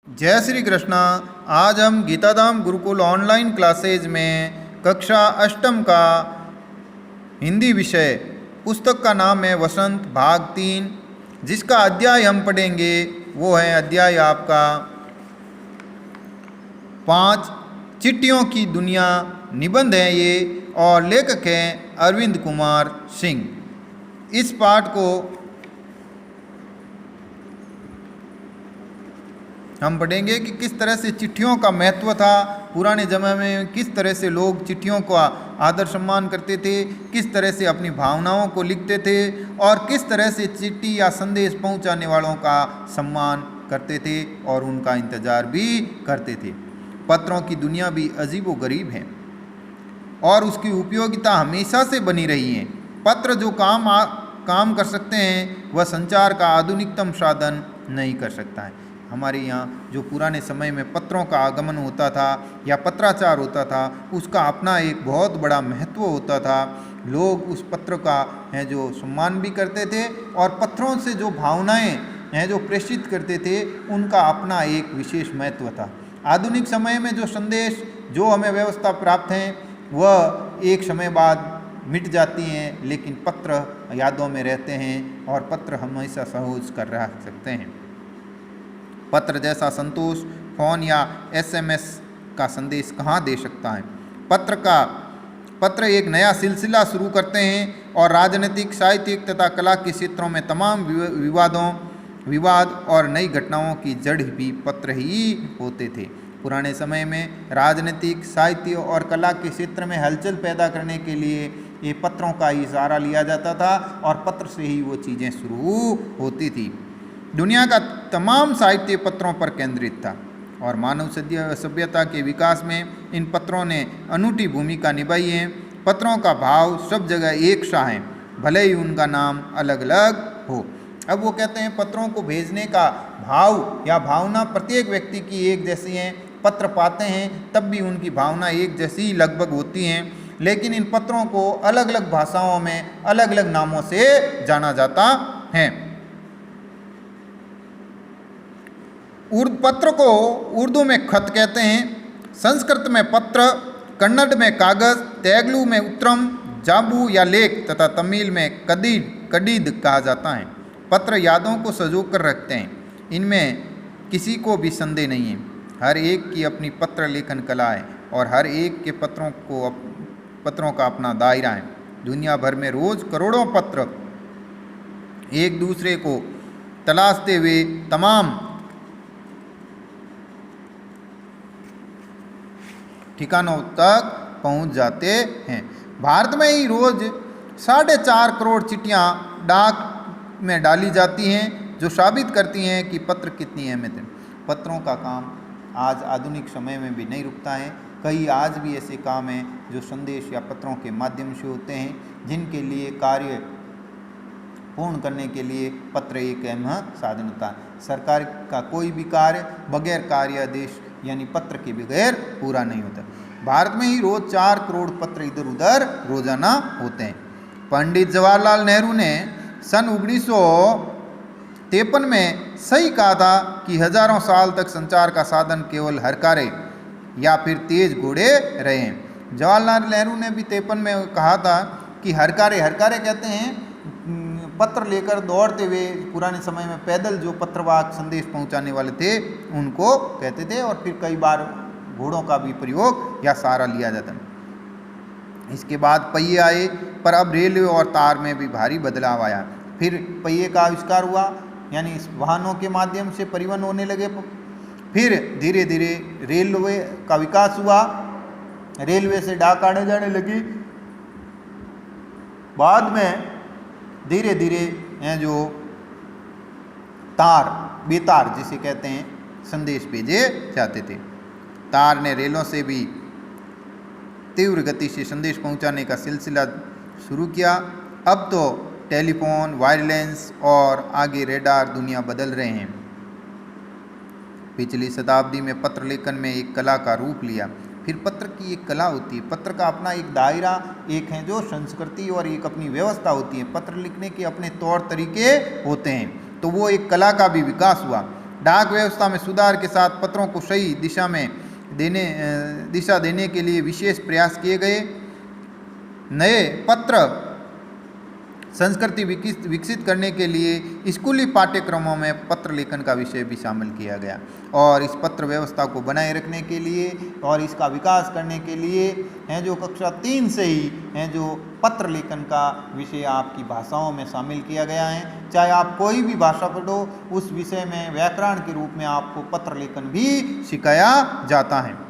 जय श्री कृष्णा। आज हम गीताधाम गुरुकुल ऑनलाइन क्लासेज में कक्षा अष्टम का हिंदी विषय पुस्तक का नाम है वसंत भाग 3, जिसका अध्याय हम पढ़ेंगे वो है अध्याय आपका 5 चिट्ठियों की दुनिया। निबंध है ये और लेखक हैं अरविंद कुमार सिंह। इस पाठ को हम पढ़ेंगे कि किस तरह से चिट्ठियों का महत्व था। पुराने ज़माने में किस तरह से लोग चिट्ठियों का आदर सम्मान करते थे, किस तरह से अपनी भावनाओं को लिखते थे और किस तरह से चिट्ठी या संदेश पहुंचाने वालों का सम्मान करते थे और उनका इंतज़ार भी करते थे। पत्रों की दुनिया भी अजीब व गरीब है और उसकी उपयोगिता हमेशा से बनी रही है। पत्र जो काम कर सकते हैं वह संचार का आधुनिकतम साधन नहीं कर सकता है। हमारे यहाँ जो पुराने समय में पत्रों का आगमन होता था या पत्राचार होता था, उसका अपना एक बहुत बड़ा महत्व होता था। लोग उस पत्र का है जो सम्मान भी करते थे और पत्रों से जो भावनाएं हैं जो प्रेषित करते थे, उनका अपना एक विशेष महत्व था। आधुनिक समय में जो संदेश जो हमें व्यवस्था प्राप्त हैं वह एक समय बाद मिट जाती हैं, लेकिन पत्र यादों में रहते हैं और पत्र हमेशा सहज कर रह सकते हैं। पत्र जैसा संतोष फ़ोन या SMS का संदेश कहाँ दे सकता है। पत्र एक नया सिलसिला शुरू करते हैं और राजनीतिक, साहित्यिक तथा कला के क्षेत्रों में तमाम विवाद और नई घटनाओं की जड़ भी पत्र ही होते थे। पुराने समय में राजनीतिक, साहित्य और कला के क्षेत्र में हलचल पैदा करने के लिए ये पत्रों का ही सहारा लिया जाता था और पत्र से ही वो चीज़ें शुरू होती थी। दुनिया का तमाम साहित्य पत्रों पर केंद्रित था और मानव सभ्यता के विकास में इन पत्रों ने अनूठी भूमिका निभाई है। पत्रों का भाव सब जगह एक सा है, भले ही उनका नाम अलग अलग हो। अब वो कहते हैं पत्रों को भेजने का भाव या भावना प्रत्येक व्यक्ति की एक जैसी है। पत्र पाते हैं तब भी उनकी भावना एक जैसी लगभग होती हैं, लेकिन इन पत्रों को अलग अलग भाषाओं में अलग अलग नामों से जाना जाता है। पत्र को उर्दू में खत कहते हैं, संस्कृत में पत्र, कन्नड़ में कागज़, तेलुगु में उत्तरम, जाबू या लेख तथा तमिल में कदीद कहा जाता है। पत्र यादों को संजो कर रखते हैं, इनमें किसी को भी संदेह नहीं है। हर एक की अपनी पत्र लेखन कला है और हर एक के पत्रों का अपना दायरा है। दुनिया भर में रोज़ करोड़ों पत्र एक दूसरे को तलाशते हुए तमाम ठिकानों तक पहुंच जाते हैं। भारत में ही रोज़ 4.5 करोड़ चिट्ठियाँ डाक में डाली जाती हैं, जो साबित करती हैं कि पत्र कितनी अहमियत है। पत्रों का काम आज आधुनिक समय में भी नहीं रुकता है। कई आज भी ऐसे काम हैं जो संदेश या पत्रों के माध्यम से होते हैं, जिनके लिए कार्य पूर्ण करने के लिए पत्र एक अहम साधन होता है। सरकार का कोई भी कार्य बगैर कार्य आदेश यानी पत्र के बगैर पूरा नहीं होता। भारत में ही रोज 4 करोड़ पत्र इधर उधर रोजाना होते हैं। पंडित जवाहरलाल नेहरू ने सन 1953 में सही कहा था कि हजारों साल तक संचार का साधन केवल हरकारे या फिर तेज घोड़े रहे हैं। जवाहरलाल नेहरू ने भी 53 में कहा था कि हरकारे कहते हैं पत्र लेकर दौड़ते हुए, पुराने समय में पैदल जो पत्रवाहक संदेश पहुंचाने वाले थे उनको कहते थे, और फिर कई बार घोड़ों का भी प्रयोग या सहारा लिया जाता है। इसके बाद पहिए आए, पर अब रेलवे और तार में भी भारी बदलाव आया। फिर पहिए का आविष्कार हुआ, यानी इस वाहनों के माध्यम से परिवहन होने लगे। फिर धीरे धीरे रेलवे का विकास हुआ, रेलवे से डाक आने जाने लगी। बाद में धीरे धीरे जो बेतार जिसे कहते हैं संदेश भेजे जाते थे। तार ने रेलों से भी तीव्र गति से संदेश पहुंचाने का सिलसिला शुरू किया। अब तो टेलीफोन, वायरलेस और आगे रेडार दुनिया बदल रहे हैं। पिछली शताब्दी में पत्र लेखन में एक कला का रूप लिया। फिर पत्र की एक कला होती है, पत्र का अपना एक दायरा, एक है जो संस्कृति और एक अपनी व्यवस्था होती है। पत्र लिखने के अपने तौर तरीके होते हैं, तो वो एक कला का भी विकास हुआ। डाक व्यवस्था में सुधार के साथ पत्रों को सही दिशा देने के लिए विशेष प्रयास किए गए। नए पत्र संस्कृति विकसित करने के लिए स्कूली पाठ्यक्रमों में पत्र लेखन का विषय भी शामिल किया गया और इस पत्र व्यवस्था को बनाए रखने के लिए और इसका विकास करने के लिए हैं जो कक्षा 3 से ही हैं जो पत्र लेखन का विषय आपकी भाषाओं में शामिल किया गया है। चाहे आप कोई भी भाषा पढ़ो, उस विषय में व्याकरण के रूप में आपको पत्र लेखन भी सिखाया जाता है।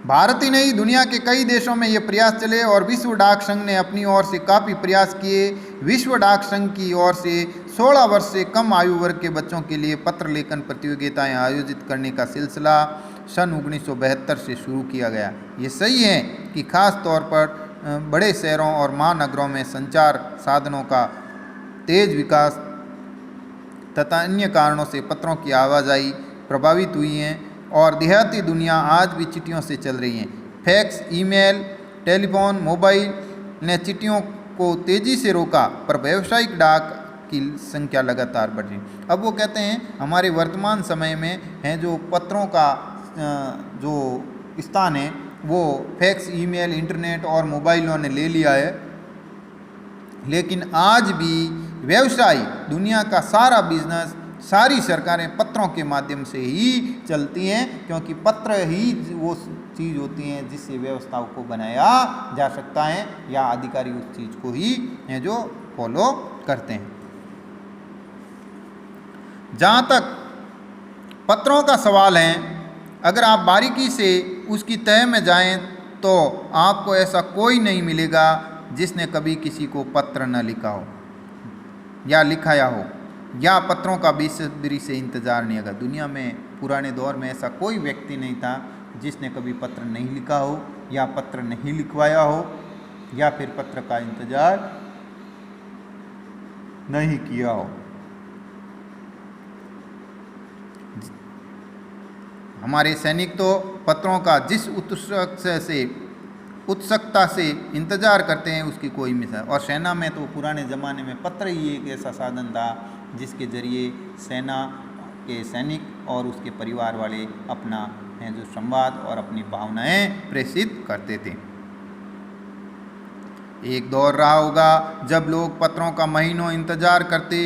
भारत ही नहीं, दुनिया के कई देशों में ये प्रयास चले और विश्व डाक संघ ने अपनी ओर से काफ़ी प्रयास किए। विश्व डाक संघ की ओर से 16 वर्ष से कम आयु वर्ग के बच्चों के लिए पत्र लेखन प्रतियोगिताएं आयोजित करने का सिलसिला सन 1972 से शुरू किया गया। ये सही है कि खास तौर पर बड़े शहरों और महानगरों में संचार साधनों का तेज विकास तथा अन्य कारणों से पत्रों की आवाजाही प्रभावित हुई हैं और देहाती दुनिया आज भी चिट्ठियों से चल रही है। फैक्स, ईमेल, टेलीफोन, मोबाइल ने चिट्ठियों को तेज़ी से रोका, पर व्यावसायिक डाक की संख्या लगातार बढ़ रही। अब वो कहते हैं हमारे वर्तमान समय में हैं जो पत्रों का जो स्थान है वो फैक्स, ईमेल, इंटरनेट और मोबाइलों ने ले लिया है, लेकिन आज भी व्यवसाय, दुनिया का सारा बिजनेस, सारी सरकारें पत्रों के माध्यम से ही चलती हैं, क्योंकि पत्र ही वो चीज़ होती हैं जिससे व्यवस्थाओं को बनाया जा सकता है या अधिकारी उस चीज़ को ही है जो फॉलो करते हैं। जहाँ तक पत्रों का सवाल है, अगर आप बारीकी से उसकी तह में जाएं तो आपको ऐसा कोई नहीं मिलेगा जिसने कभी किसी को पत्र न लिखा हो या लिखाया हो या पत्रों का बेसब्री से इंतज़ार नहीं होगा। दुनिया में पुराने दौर में ऐसा कोई व्यक्ति नहीं था जिसने कभी पत्र नहीं लिखा हो या पत्र नहीं लिखवाया हो या फिर पत्र का इंतज़ार नहीं किया हो। हमारे सैनिक तो पत्रों का जिस उत्सुकता से इंतज़ार करते हैं उसकी कोई मिसाल। और सेना में तो पुराने ज़माने में पत्र ही एक ऐसा साधन था जिसके ज़रिए सेना के सैनिक और उसके परिवार वाले अपना है जो संवाद और अपनी भावनाएं प्रेषित करते थे। एक दौर रहा होगा जब लोग पत्रों का महीनों इंतज़ार करते,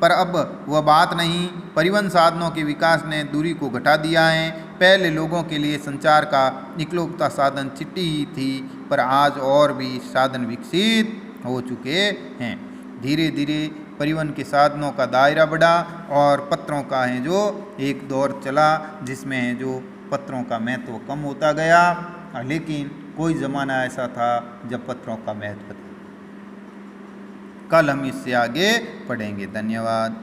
पर अब वह बात नहीं। परिवहन साधनों के विकास ने दूरी को घटा दिया है। पहले लोगों के लिए संचार का इकलौता साधन चिट्ठी ही थी, पर आज और भी साधन विकसित हो चुके हैं। धीरे धीरे परिवहन के साधनों का दायरा बढ़ा और पत्रों का है जो एक दौर चला जिसमें है जो पत्रों का महत्व कम होता गया, लेकिन कोई ज़माना ऐसा था जब पत्रों का महत्व था। कल हम इससे आगे पढ़ेंगे। धन्यवाद।